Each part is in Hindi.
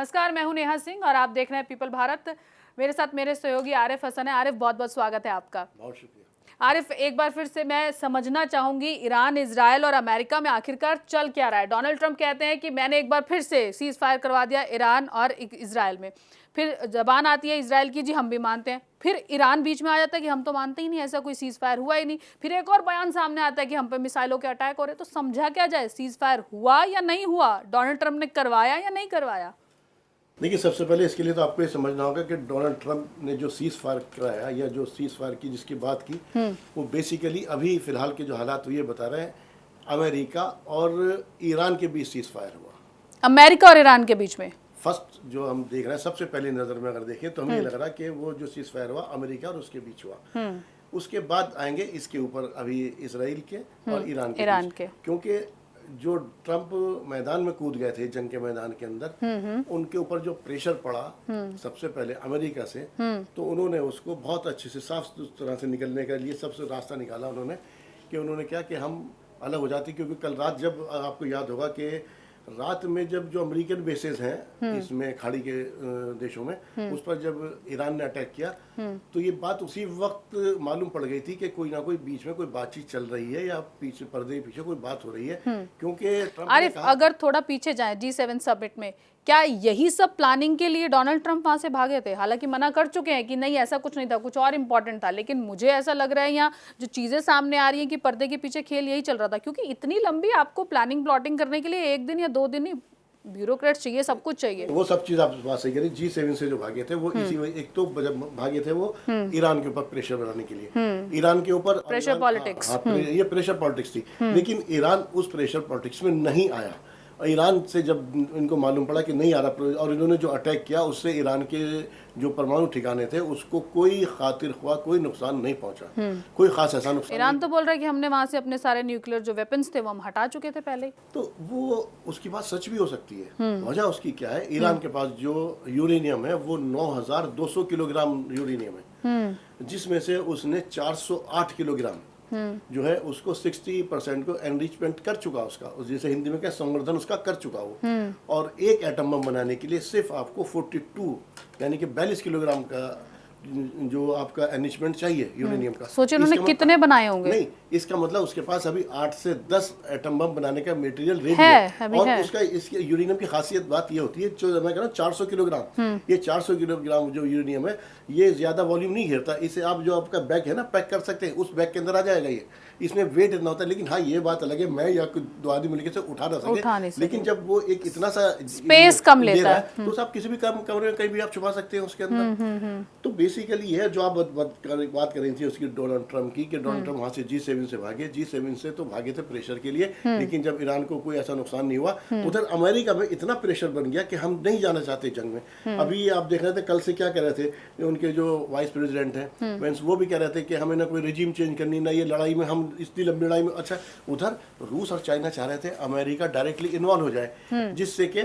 नमस्कार, मैं हूं नेहा सिंह और आप देख रहे हैं पीपल भारत। मेरे साथ मेरे सहयोगी आरिफ हसन है। आरिफ, बहुत बहुत स्वागत है आपका। बहुत शुक्रिया। आरिफ, एक बार फिर से मैं समझना चाहूंगी, ईरान, इजराइल और अमेरिका में आखिरकार चल क्या रहा है। डोनाल्ड ट्रंप कहते हैं कि मैंने एक बार फिर से सीज फायर करवा दिया ईरान और इजराइल में। फिर जबान आती है इजराइल की, जी हम भी मानते हैं। फिर ईरान बीच में आ जाता है कि हम तो मानते ही नहीं, ऐसा कोई सीज फायर हुआ ही नहीं। फिर एक और बयान सामने आता है कि हम पे मिसाइलों के अटैक हो रहे। तो समझा क्या जाए, सीज फायर हुआ या नहीं हुआ? डोनाल्ड ट्रंप ने करवाया या नहीं करवाया? देखिए, सबसे पहले इसके लिए तो आपको ये समझना होगा कि डोनाल्ड ट्रंप ने जो सीज फायर कराया या जो सीज फायर की जिसकी बात की, वो बेसिकली अभी फिलहाल के जो हालात हुए बता रहे हैं, अमेरिका और ईरान के बीच सीज फायर हुआ। अमेरिका और ईरान के बीच में फर्स्ट जो हम देख रहे हैं, सबसे पहली नज़र में अगर देखें तो हमें ये लग रहा है कि वो जो सीज फायर हुआ अमेरिका और उसके बीच हुआ। उसके बाद आएंगे इसके ऊपर अभी इसराइल के और ईरान के, क्योंकि जो ट्रंप मैदान में कूद गए थे जंग के मैदान के अंदर, उनके ऊपर जो प्रेशर पड़ा सबसे पहले अमेरिका से, तो उन्होंने उसको बहुत अच्छे से साफ तरह से निकलने के लिए सबसे रास्ता निकाला उन्होंने, कि उन्होंने क्या कि हम अलग हो जाते। क्योंकि कल रात जब आपको याद होगा कि रात में जब जो अमेरिकन बेसेस हैं इसमें खाड़ी के देशों में, उस पर जब ईरान ने अटैक किया, तो ये बात उसी वक्त मालूम पड़ गई थी कि कोई ना कोई बीच में कोई बातचीत चल रही है या पीछे पर्दे के पीछे कोई बात हो रही है। क्योंकि ट्रंप ने कहा, अगर थोड़ा पीछे जाएं G7 समिट में, क्या यही सब प्लानिंग के लिए डोनाल्ड ट्रंप वहां से भागे थे? हालांकि मना कर चुके हैं कि नहीं ऐसा कुछ नहीं था, कुछ और इम्पोर्टेंट था, लेकिन मुझे ऐसा लग रहा है यहाँ जो चीजें सामने आ रही हैं कि पर्दे के पीछे खेल यही चल रहा था। क्योंकि इतनी लंबी आपको प्लानिंग प्लॉटिंग करने के लिए 1 दिन या 2 दिन ही ब्यूरोक्रेट्स चाहिए, सब कुछ चाहिए। वो सब चीज आप बात सही करी। G7 से जो भागे थे वो इसी एक तो जब भागे थे वो ईरान के ऊपर प्रेशर बनाने के लिए, ईरान के ऊपर प्रेशर पॉलिटिक्स, ये प्रेशर पॉलिटिक्स थी। लेकिन ईरान उस प्रेशर पॉलिटिक्स में नहीं आया। ईरान से जब इनको मालूम पड़ा कि नहीं आ रहा, और इन्होंने जो अटैक किया उससे ईरान के जो परमाणु ठिकाने थे उसको कोई खातिर ख्वाह कोई नुकसान नहीं पहुंचा, कोई खास ऐसा नुकसान। ईरान तो बोल रहा है कि हमने वहां से अपने सारे न्यूक्लियर जो वेपन्स थे वो हम हटा चुके थे पहले। तो वो उसकी बात सच भी हो सकती है। वजह उसकी क्या है? ईरान के पास जो यूरेनियम है वो 9200 किलोग्राम यूरेनियम है, जिसमें से उसने 408 किलोग्राम जो है उसको 60% को एनरिचमेंट कर चुका, उसका जैसे हिंदी में क्या संवर्धन उसका कर चुका वो। और एक एटम बम बनाने के लिए सिर्फ आपको 42 यानी कि 42 किलोग्राम का जो आपका एनरिचमेंट चाहिए यूरेनियम का। सोचिए उन्होंने कितने बनाए होंगे। नहीं, इसका मतलब उसके पास अभी 8 से 10 एटम बम बनाने का मटेरियल रेडी है। और उसका इसके यूरेनियम की खासियत बात ये होती है, जो मैं कह रहा हूँ 400 किलोग्राम, ये 400 किलोग्राम जो यूरेनियम है ये ज्यादा वॉल्यूम नहीं घेरता। इसे आप जो आपका बैग है ना पैक कर सकते हैं, उस बैग के अंदर आ जाएगा ये। इसमें वेट इतना होता है। लेकिन हाँ, ये बात अलग है मैं या दो आदमी मिलकर से उठा ना सके, लेकिन जब वो एक इतना सा स्पेस कम लेता है तो आप किसी भी कमरे में कहीं भी आप छुपा सकते हैं उसके अंदर। तो बेसिकली ये है जो आप बात कर रही थी उसकी डोनाल्ड ट्रंप की, कि डोनाल्ड ट्रंप वहां से G7 से भागे। G7 से तो भागे थे प्रेशर के लिए, लेकिन जब ईरान को कोई ऐसा नुकसान नहीं हुआ, उधर अमेरिका में इतना प्रेशर बन गया कि हम नहीं जाना चाहते जंग में। अभी आप देख रहे थे कल से क्या कह रहे थे उनके जो वाइस प्रेसिडेंट हैं वेंस, वो भी कह रहे थे कि हमें ना कोई रिजीम चेंज करनी, ना ये लड़ाई में हम इतनी लंबी लड़ाई में। अच्छा, उधर रूस और चाइना चाह रहे थे अमेरिका डायरेक्टली इन्वॉल्व हो जाए, जिससे कि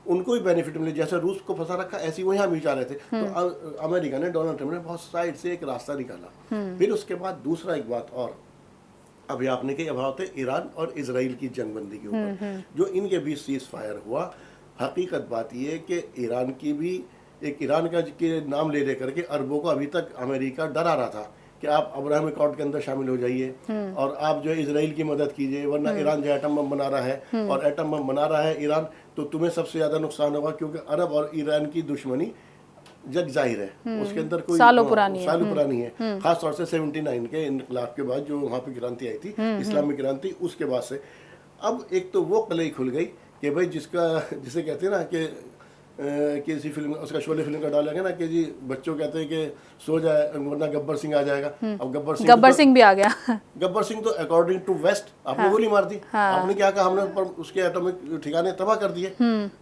उनको भी बेनिफिट मिले। जैसे रूस को फंसा रखा ऐसे ही वो यहाँ भी चाह रहे थे। तो अमेरिका ने, डोनाल्ड ट्रंप ने बहुत साइड से एक रास्ता निकाला। फिर उसके बाद दूसरा एक बात और अभी आपने कही अभाव थे ईरान और इजराइल की जंगबंदी के ऊपर, जो इनके बीच सीज फायर हुआ। हकीकत बात यह है कि ईरान की भी एक, ईरान का के नाम ले लेकर के अरबों को अभी तक अमेरिका डरा रहा था कि आप अब्राहम अकॉर्ड के अंदर शामिल हो जाइए और आप जो है इजराइल की मदद कीजिए, वरना ईरान जो एटम बम बना रहा है और एटम बम बना रहा है ईरान, तो तुम्हें सबसे ज्यादा नुकसान होगा। क्योंकि अरब और ईरान की दुश्मनी जग जाहिर है, उसके अंदर कोई सालों पुरानी है। खास तौर से 79 के इनकलाब के बाद जो वहाँ पे क्रांति आई थी, इस्लामिक क्रांति, उसके बाद से अब एक तो वो कलई खुल गई कि भाई जिसे कहते हैं ना कि किसी फिल्म, उसका शोले फिल्म का डायलॉग है ना कि जी बच्चों कहते हैं कि सो जाए वरना गब्बर सिंह आ जाएगा। अब गब्बर सिंह भी आ गया। गब्बर सिंह तो अकॉर्डिंग टू वेस्ट आपने गोली मार दी। आपने क्या कहा, हमने पर उसके एटॉमिक ठिकाने तबाह कर दिए,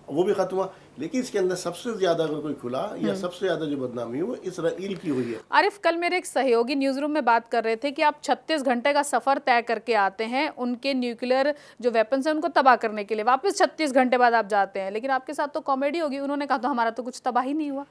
वो भी खत्म हुआ। लेकिन इसके अंदर सबसे ज्यादा अगर कोई खुला या सबसे ज्यादा जो बदनामी हुई वो इसराइल की हुई है। आरिफ, कल मेरे एक सहयोगी न्यूज रूम में बात कर रहे थे कि आप 36 घंटे का सफर तय करके आते हैं उनके न्यूक्लियर जो वेपन्स हैं उनको तबाह करने के लिए, वापस 36 घंटे बाद आप जाते हैं, लेकिन आपके साथ तो कॉमेडी होगी। उन्होंने कहा तो हमारा तो कुछ तबाही नहीं हुआ।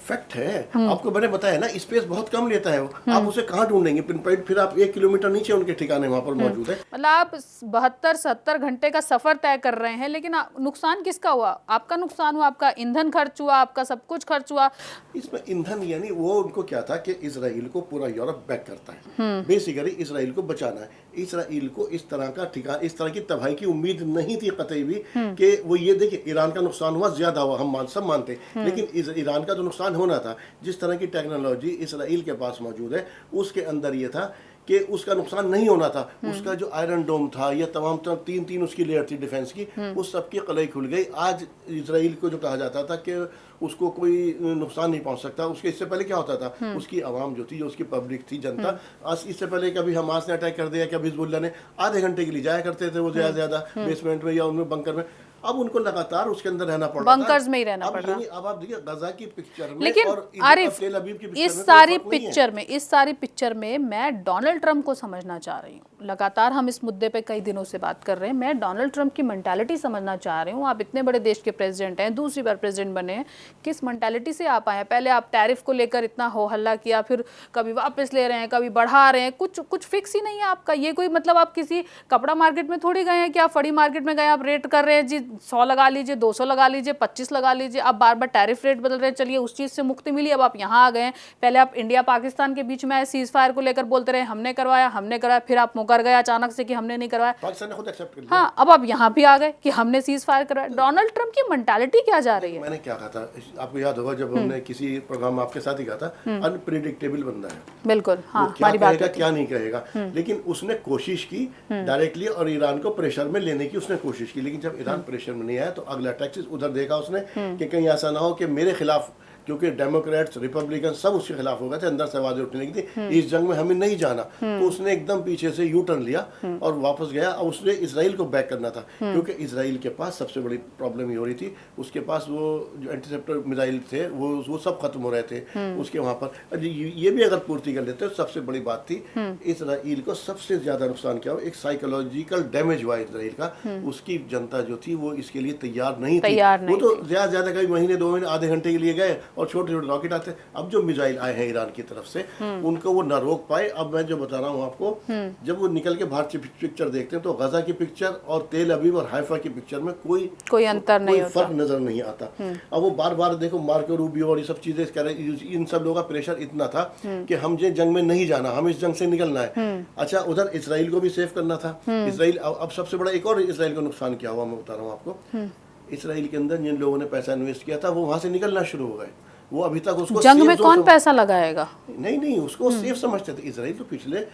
फैक्ट है। आपको मैंने बताया ना, स्पेस बहुत कम लेता है वो, आप उसे कहाँ ढूंढेंगे पिन पॉइंट, फिर आप 1 किलोमीटर नीचे उनके ठिकाने वहां पर मौजूद है। मतलब आप 72-70 घंटे का सफर तय कर रहे हैं, लेकिन नुकसान किसका हुआ? आपका नुकसान हुआ, आपका ईंधन खर्च हुआ, आपका सब कुछ खर्च हुआ। इसमें ईंधन यानी वो उनको क्या था कि इजराइल को पूरा यूरोप बैक करता है, बेसिकली इजराइल को बचाना है। इजराइल को इस तरह का ठिकाना, इस तरह की तबाही की उम्मीद नहीं थी कतई भी कि वो, ये देखिए ईरान का नुकसान हुआ, ज्यादा हुआ, हम सब मानते हैं, लेकिन ईरान का तो नुकसान होना था। जिस तरह की टेक्नोलॉजी इजराइल के पास मौजूद है, उसके अंदर ये था कि उसका नुकसान नहीं होना था। उसका जो आयरन डोम था, या तमाम तीन उसकी लेयर थी डिफेंस की, उस सबकी कलई खुल गई। आज इजराइल को जो कहा जाता था कि उसको कोई नुकसान नहीं पहुंच सकता, उसके इससे पहले क्या होता था, उसकी आवाम जो थी, जो उसकी पब्लिक थी, जनता, इससे पहले कभी हमास ने अटैक कर दिया, कभी हिजबुल्लाह ने, आधे घंटे के लिए जाया करते थे वो ज्यादा बेसमेंट में या उनमें बंकर में। अब उनको लगातार उसके अंदर रहना पड़ रहा था, बंकर्स में ही रहना पड़ रहा। अब आप देखिए गजा की पिक्चर में, लेकिन और आरिफ, तेल अवीव की इस सारी पिक्चर में मैं डोनाल्ड ट्रंप को समझना चाह रही हूँ। लगातार हम इस मुद्दे पे कई दिनों से बात कर रहे हैं। मैं डोनाल्ड ट्रंप की मेंटालिटी समझना चाह रही हूँ। आप इतने बड़े देश के प्रेसिडेंट हैं, दूसरी बार प्रेसिडेंट बने हैं, किस मेंटालिटी से आप आए हैं? पहले आप टैरिफ को लेकर इतना हो हल्ला किया, फिर कभी वापस ले रहे हैं, कभी बढ़ा रहे हैं, कुछ फिक्स ही नहीं है आपका। ये कोई मतलब, आप किसी कपड़ा मार्केट में थोड़ी गए हैं कि आप फड़ी मार्केट में गए, आप रेट कर रहे हैं जी 100 लगा लीजिए, 200 लगा लीजिए, 25 लगा लीजिए, आप बार बार टैरिफ रेट बदल रहे हैं। चलिए उस चीज़ से मुक्ति मिली, अब आप यहाँ आ गए। पहले आप इंडिया पाकिस्तान के बीच में आए, सीज फायर को लेकर बोलते रहे हमने करवाया, फिर आप मुकर गए अचानक से कि हमने नहीं करवाया, पाकिस्तान ने खुद एक्सेप्ट कर लिया। हाँ, अब आप यहाँ भी आ गए कि हमने सीज फायर करवाया। डोनाल्ड ट्रंप की मेंटालिटी क्या जा रही है? मैंने क्या कहा था, आपको याद होगा जब हमने किसी प्रोग्राम में आपके साथ ही कहा था, अनप्रिडिक्टेबल बंदा है। बिल्कुल, हाँ, क्या कहेगा क्या नहीं कहेगा, लेकिन उसने कोशिश की डायरेक्टली और ईरान को प्रेशर में लेने की उसने कोशिश की। लेकिन जब ईरान प्रेशर में नहीं आया तो अगला टैक्स उधर देखा उसने कि कहीं ऐसा ना हो कि मेरे खिलाफ, क्योंकि डेमोक्रेट्स रिपब्लिकन सब उसके खिलाफ हो गए थे, अंदर से आवाजें उठने लगी थी इस जंग में हमें नहीं जाना। तो उसने एकदम पीछे से यू टर्न लिया और वापस गया, और उसने इसराइल को बैक करना था, क्योंकि इसराइल के पास सबसे बड़ी प्रॉब्लम ये हो रही थी, उसके पास वो जो इंटरसेप्टर मिसाइल थे वो सब खत्म हो रहे थे उसके वहां पर। ये भी अगर पूर्ति कर लेते तो सबसे बड़ी बात थी। इसराइल को सबसे ज्यादा नुकसान क्या हो, एक साइकोलॉजिकल डैमेज हुआ इसराइल का। उसकी जनता जो थी वो इसके लिए तैयार नहीं थी। वो तो ज्यादा कई महीने 2 महीने आधे घंटे के लिए गए और छोटे छोटे रॉकेट आते। अब जो मिसाइल आए हैं ईरान की तरफ से उनको वो न रोक पाए। अब मैं जो बता रहा हूँ आपको, जब वो निकल के बाहर की पिक्चर देखते हैं तो गजा की पिक्चर और तेल अवीव और हाइफा की पिक्चर में कोई अंतर नहीं होता, फर्क नजर नहीं आता। अब वो बार बार देखो मार्को रूबियो और ये सब चीजें कह रहे, इन सब लोगों का प्रेशर इतना था कि हम ये जंग में नहीं जाना, हम इस जंग से निकलना है। अच्छा, उधर इसराइल को भी सेव करना था। इसराइल, अब सबसे बड़ा एक और इसराइल को नुकसान क्या हुआ मैं बता रहा हूँ आपको। इसराइल के अंदर जिन लोगों ने पैसा इन्वेस्ट किया था वो वहां से निकलना शुरू हो गए। वो अभी तक उसको जंग में कौन पैसा लगाएगा? नहीं, उसको सेफ समझते थे। इसराइल तो पिछले,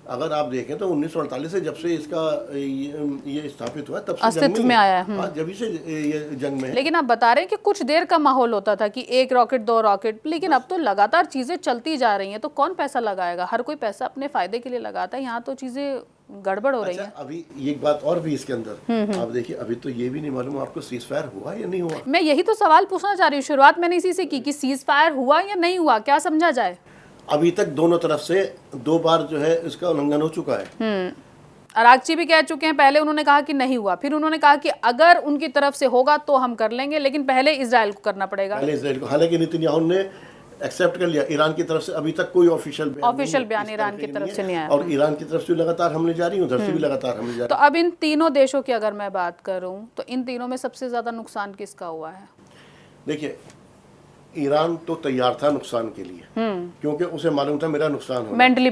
अगर आप देखें तो 1948 से जब से इसका ये स्थापित हुआ तब से अस्तित्व में आया है। जब से ये जंग में है। लेकिन आप बता रहे हैं कि कुछ देर का माहौल होता था कि 1 रॉकेट 2 रॉकेट, लेकिन अब तो लगातार चीजें चलती जा रही हैं, तो कौन पैसा लगाएगा? हर कोई पैसा अपने फायदे के लिए लगाता है। यहाँ तो चीजें गड़बड़ हो रही है। अभी एक बात और भी इसके अंदर आप देखिए, अभी तो ये भी नहीं मालूम आपको सीज फायर हुआ या नहीं हुआ। मैं यही तो सवाल पूछना चाह रही हूँ, शुरुआत मैंने इसी से की कि सीज फायर हुआ या नहीं हुआ, क्या समझा जाए? अभी तक दोनों तरफ से 2 बार जो है इसका उल्लंघन हो चुका है। अरागची भी कह चुके हैं, पहले उन्होंने कहा कि नहीं हुआ, फिर उन्होंने कहा कि अगर उनकी तरफ से होगा तो हम कर लेंगे, लेकिन पहले इजराइल को करना पड़ेगा। पहले इजराइल को, हालांकि नेतन्याहू ने एक्सेप्ट कर लिया। ईरान की तरफ से अभी तक कोई ऑफिशियल बयान ईरान की तरफ से नहीं आया, और ईरान की तरफ से लगातार हमले जारी हैं, उधर से भी लगातार हमले जारी। तो अब इन तीनों देशों की अगर मैं बात करूं तो इन तीनों में सबसे ज्यादा नुकसान किसका हुआ है? देखिए, ईरान तो तैयार था नुकसान के लिए, क्योंकि उसे मालूम था मेरा नुकसान होगा, मेंटली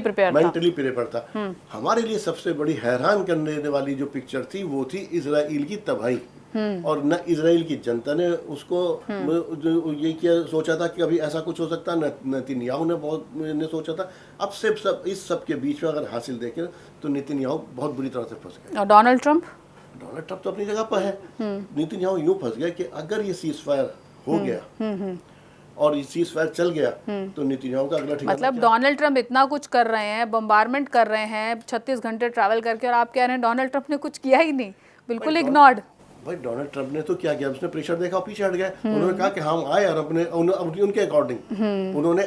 प्रिपेयर था। हमारे लिए सबसे बड़ी हैरान करने वाली जो पिक्चर थी वो थी इजराइल की तबाही। और न इजराइल की जनता ने उसको ये क्या सोचा था कि कभी ऐसा कुछ हो सकता, न नेतन्याहू ने सोचा था। अब सिर्फ सब इस सब के बीच में अगर हासिल देखें तो नेतन्याहू बहुत बुरी तरह से फंस गए। और डोनाल्ड ट्रंप तो अपनी जगह पर है। नेतन्याहू यूं फंस गए कि अगर ये सीज फायर हो गया और ये सीज फायर चल गया तो नेतन्याहू का अगला ठिकाना, मतलब डोनाल्ड ट्रंप इतना कुछ कर रहे हैं, बम्बारमेंट कर रहे हैं 36 घंटे ट्रैवल करके, और आप कह रहे हैं डोनाल्ड ट्रंप ने कुछ किया ही नहीं, बिल्कुल इग्नोर्ड। भाई डोनाल्ड ट्रंप ने तो क्या किया, उसने प्रेशर देखा और पीछे हट गए। उन्होंने कहा कि हम आए और उनके अकॉर्डिंग उन्होंने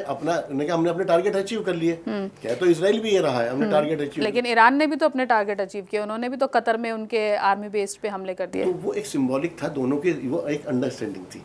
हमने अपने टारगेट अचीव कर लिए। क्या तो इजराइल भी ये रहा है, हमने टारगेट अचीव। लेकिन ईरान ने भी तो अपने टारगेट अचीव किए, उन्होंने भी तो कतर में उनके आर्मी बेस पे हमले कर दिए। तो वो एक सिंबॉलिक था, दोनों के वो एक अंडरस्टैंडिंग थी।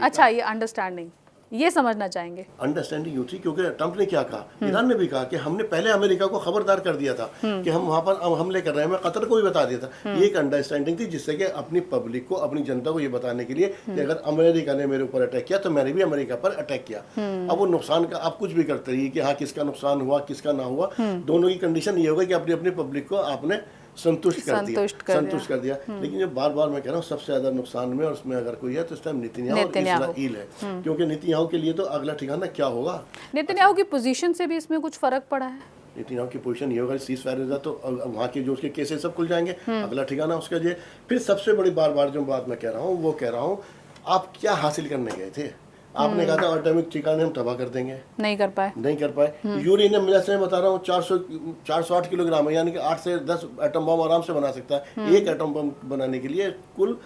अच्छा, ये अंडरस्टैंडिंग ये समझना चाहेंगे। अंडरस्टैंडिंग यूं थी क्योंकि ट्रंप ने क्या कहा, ईरान ने भी कहा कि हमने पहले अमेरिका को खबरदार कर दिया था कि हम वहां पर हमले कर रहे हैं, मैं कतर को भी बता दिया था। ये एक अंडरस्टैंडिंग थी जिससे कि अपनी पब्लिक को, अपनी जनता को ये बताने के लिए कि अगर अमेरिका ने मेरे ऊपर अटैक किया तो मैंने भी अमेरिका पर अटैक किया। अब वो नुकसान का आप कुछ भी करते रहिए कि हाँ किसका नुकसान हुआ किसका ना हुआ, दोनों की कंडीशन ये होगा कि अपनी अपनी पब्लिक को आपने संतुष्ट कर दिया। लेकिन जो बार बार मैं कह रहा हूँ सबसे ज्यादा नुकसान में और उसमें अगर कोई है तो इस टाइम नेतन्याहू और इस्राईल है, क्योंकि नेतन्याहू के लिए तो अगला ठिकाना क्या होगा। नेतन्याहू की पोजीशन से भी इसमें कुछ फर्क पड़ा है। नेतन्याहू की पोजीशन ये होगा सीज फायर हो जाए तो वहाँ के जो उसके केसेस सब खुल जाएंगे, अगला ठिकाना उसका जो। फिर सबसे बड़ी बार जो बात मैं कह रहा हूँ वो कह रहा हूँ, आप क्या हासिल करने गए थे? आपने कहा था एटॉमिक ठिकाने हम तबाह कर देंगे, नहीं कर पाए। यूरेनियम जैसे मैं बता रहा हूँ 408 किलोग्राम है, यानी कि 8 से 10 एटम बम आराम से बना सकता है। एक एटम बम बनाने के लिए कुल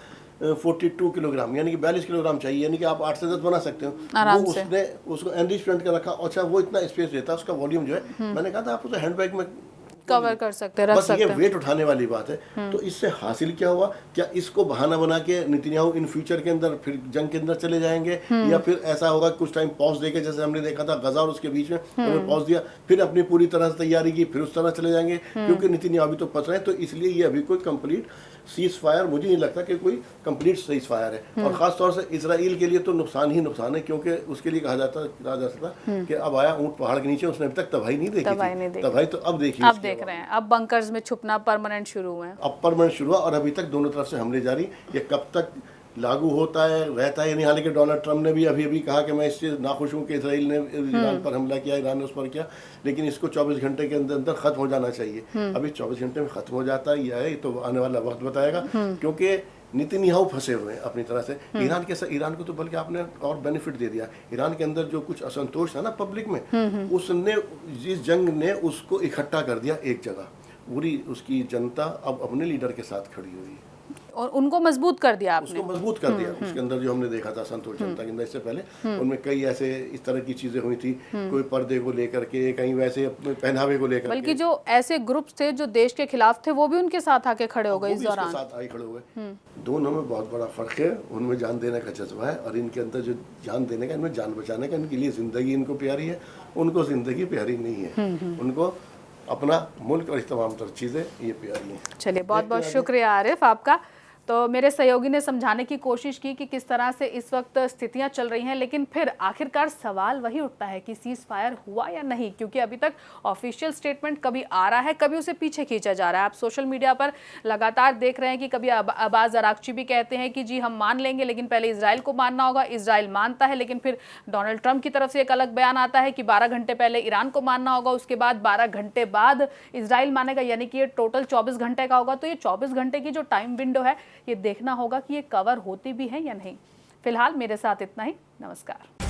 42 किलोग्राम यानी कि 42 किलोग्राम चाहिए, यानी कि आप 8 से 10 बना सकते हो आराम से। उसने उसको एनरिचमेंट का रखा। अच्छा वो इतना स्पेस देता है, उसका वॉल्यूम जो है, मैंने कहा था आप उसे हैंडबैग में कवर कर सकते हैं, रख बस सकते ये वेट उठाने वाली बात है। तो इससे हासिल क्या हुआ? क्या इसको बहाना बना के नेतन्याहू इन फ्यूचर के अंदर फिर जंग के अंदर चले जाएंगे, या फिर ऐसा होगा कुछ टाइम पॉज देके, जैसे हमने देखा था गजा और उसके बीच में उन्होंने पॉज दिया, फिर अपनी पूरी तरह से तैयारी की, फिर उस तरह चले जाएंगे, क्योंकि नेतन्याहू अभी तो फंस रहे हैं। तो इसलिए ये अभी कोई कंप्लीट सीज फायर मुझे नहीं लगता कि कोई कंप्लीट सीज फायर है। और खास तौर से इजराइल के लिए तो नुकसान ही नुकसान है, क्योंकि उसके लिए कहा जा सकता कि अब आया ऊंट पहाड़ के नीचे, उसने अभी तक तबाही नहीं देखी थी। तबाही तो अब देखी, अब देख रहे हैं। अब बंकर्स में छुपना परमानेंट शुरू हुए हैं। अब परमानेंट शुरू हुआ और अभी तक दोनों तरफ से हमले जारी। ये कब तक लागू होता है रहता है नहीं। हालांकि डोनाल्ड ट्रंप ने भी अभी कहा कि मैं इससे नाखुश हूँ कि इसराइल ने ईरान पर हमला किया, ईरान ने उस पर किया, लेकिन इसको 24 घंटे के अंदर अंदर खत्म हो जाना चाहिए। अभी 24 घंटे में खत्म हो जाता है या है तो आने वाला वक्त बताएगा, क्योंकि नेतन्याहू फंसे हुए हैं अपनी तरह से। ईरान को तो बल्कि आपने और बेनिफिट दे दिया। ईरान के अंदर जो कुछ असंतोष था ना पब्लिक में, उसने इस जंग ने उसको इकट्ठा कर दिया एक जगह। पूरी उसकी जनता अब अपने लीडर के साथ खड़ी हुई है और उनको मजबूत कर दिया आपने। उसको मजबूत कर दिया। उसके अंदर जो हमने देखा था संतोष जनता के अंदर, इससे पहले उनमें कई ऐसे इस तरह की चीजें हुई थी, कोई पर्दे को लेकर के, कहीं वैसे पहनावे को लेकर, बल्कि जो ऐसे ग्रुप्स थे जो देश के खिलाफ थे वो भी उनके साथ आके खड़े हो गए। इस दौरान साथ आए खड़े हुए। दोनों में बहुत बड़ा फर्क है। उनमें जान देने का जज्बा है और इनके अंदर जो जान देने का, इनमें जान बचाने का, इनके लिए जिंदगी इनको प्यारी है, उनको जिंदगी प्यारी नहीं है। उनको अपना मुल्क और तमाम तर चीजें ये प्यारी हैं। चलिए बहुत बहुत शुक्रिया आरिफ आपका। तो मेरे सहयोगी ने समझाने की कोशिश की कि किस तरह से इस वक्त स्थितियां चल रही हैं, लेकिन फिर आखिरकार सवाल वही उठता है कि सीज फायर हुआ या नहीं, क्योंकि अभी तक ऑफिशियल स्टेटमेंट कभी आ रहा है, कभी उसे पीछे खींचा जा रहा है। आप सोशल मीडिया पर लगातार देख रहे हैं कि कभी अब्बास अरागची भी कहते हैं कि जी हम मान लेंगे, लेकिन पहले इजराइल को मानना होगा। इजराइल मानता है, लेकिन फिर डोनाल्ड ट्रंप की तरफ से एक अलग बयान आता है कि 12 घंटे पहले ईरान को मानना होगा, उसके बाद 12 घंटे बाद इजराइल मानेगा, यानी कि ये टोटल 24 घंटे का होगा। तो ये 24 घंटे की जो टाइम विंडो है ये देखना होगा कि ये कवर होती भी है या नहीं। फिलहाल मेरे साथ इतना ही। नमस्कार।